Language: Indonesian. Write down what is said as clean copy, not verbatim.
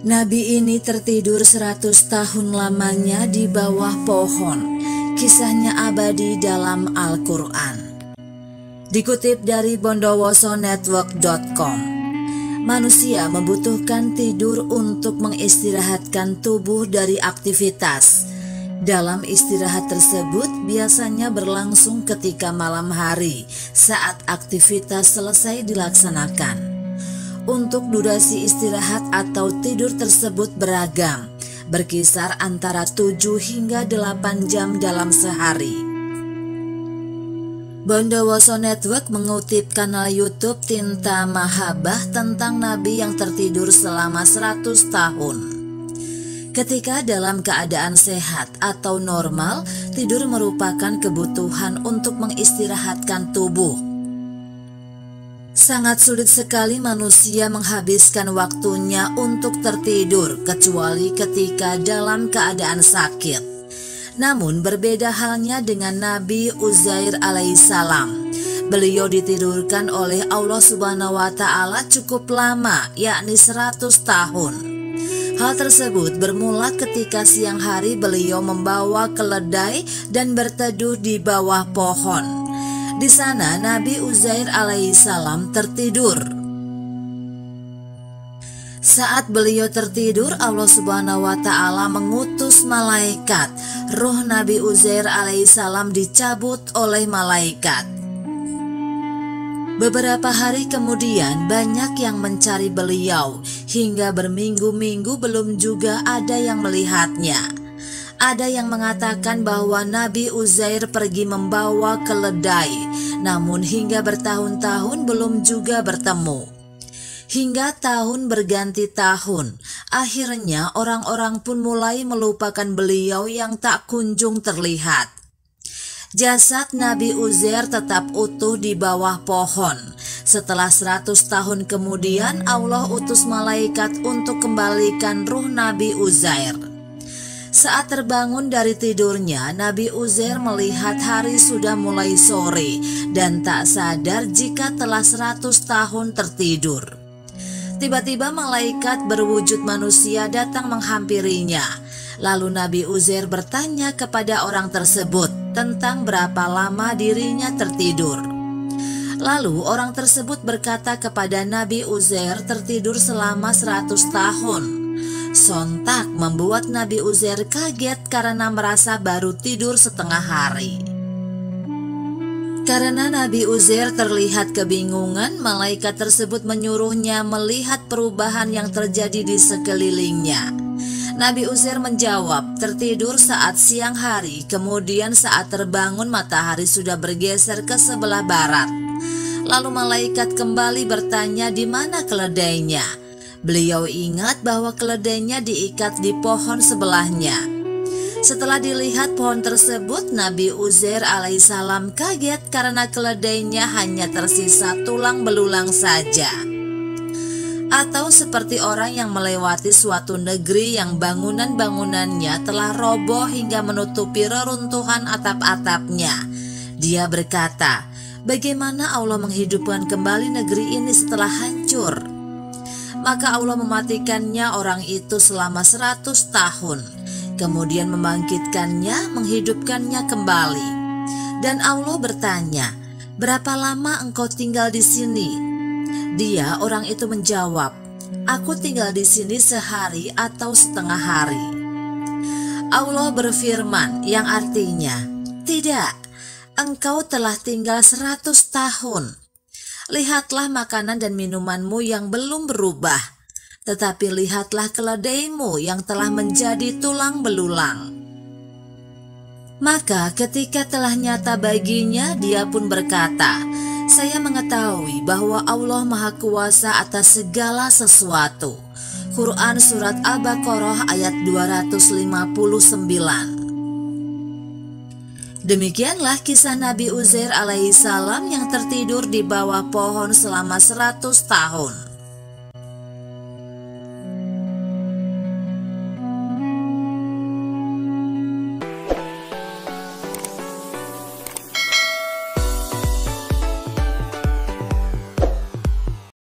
Nabi ini tertidur 100 tahun lamanya di bawah pohon. Kisahnya abadi dalam Al-Quran. Dikutip dari bondowosonetwork.com, manusia membutuhkan tidur untuk mengistirahatkan tubuh dari aktivitas. Dalam istirahat tersebut biasanya berlangsung ketika malam hari saat aktivitas selesai dilaksanakan. Untuk durasi istirahat atau tidur tersebut beragam, berkisar antara 7 hingga 8 jam dalam sehari. Bondowoso Network mengutip kanal YouTube Tinta Mahabbah tentang Nabi yang tertidur selama 100 tahun. Ketika dalam keadaan sehat atau normal, tidur merupakan kebutuhan untuk mengistirahatkan tubuh. Sangat sulit sekali manusia menghabiskan waktunya untuk tertidur kecuali ketika dalam keadaan sakit. Namun berbeda halnya dengan Nabi Uzair alaihissalam. Beliau ditidurkan oleh Allah Subhanahu wa Ta'ala cukup lama, yakni 100 tahun. Hal tersebut bermula ketika siang hari beliau membawa keledai dan berteduh di bawah pohon. Di sana Nabi Uzair alaihissalam tertidur. Saat beliau tertidur, Allah Subhanahu wa Ta'ala mengutus malaikat. Ruh Nabi Uzair alaihissalam dicabut oleh malaikat. Beberapa hari kemudian banyak yang mencari beliau, hingga berminggu-minggu belum juga ada yang melihatnya. Ada yang mengatakan bahwa Nabi Uzair pergi membawa keledai, namun hingga bertahun-tahun belum juga bertemu. Hingga tahun berganti tahun, akhirnya orang-orang pun mulai melupakan beliau yang tak kunjung terlihat. Jasad Nabi Uzair tetap utuh di bawah pohon. Setelah 100 tahun kemudian, Allah utus malaikat untuk kembalikan ruh Nabi Uzair. Saat terbangun dari tidurnya, Nabi Uzair melihat hari sudah mulai sore dan tak sadar jika telah 100 tahun tertidur. Tiba-tiba malaikat berwujud manusia datang menghampirinya. Lalu Nabi Uzair bertanya kepada orang tersebut tentang berapa lama dirinya tertidur. Lalu orang tersebut berkata kepada Nabi Uzair tertidur selama 100 tahun. Sontak membuat Nabi Uzair kaget karena merasa baru tidur setengah hari. Karena Nabi Uzair terlihat kebingungan, malaikat tersebut menyuruhnya melihat perubahan yang terjadi di sekelilingnya. Nabi Uzair menjawab, tertidur saat siang hari, kemudian saat terbangun matahari sudah bergeser ke sebelah barat. Lalu malaikat kembali bertanya di mana keledainya. Beliau ingat bahwa keledainya diikat di pohon sebelahnya. Setelah dilihat pohon tersebut, Nabi Uzair alaihissalam kaget karena keledainya hanya tersisa tulang belulang saja. Atau seperti orang yang melewati suatu negeri yang bangunan-bangunannya telah roboh hingga menutupi reruntuhan atap-atapnya. Dia berkata, bagaimana Allah menghidupkan kembali negeri ini setelah hancur? Maka Allah mematikannya orang itu selama 100 tahun, kemudian membangkitkannya, menghidupkannya kembali. Dan Allah bertanya, berapa lama engkau tinggal di sini? Dia, orang itu menjawab, aku tinggal di sini sehari atau setengah hari. Allah berfirman yang artinya, tidak, engkau telah tinggal 100 tahun. Lihatlah makanan dan minumanmu yang belum berubah, tetapi lihatlah keledaimu yang telah menjadi tulang belulang. Maka ketika telah nyata baginya, dia pun berkata, saya mengetahui bahwa Allah Maha Kuasa atas segala sesuatu. Quran Surat Al-Baqarah ayat 259. Demikianlah kisah Nabi Uzair alaihissalam yang tertidur di bawah pohon selama 100 tahun.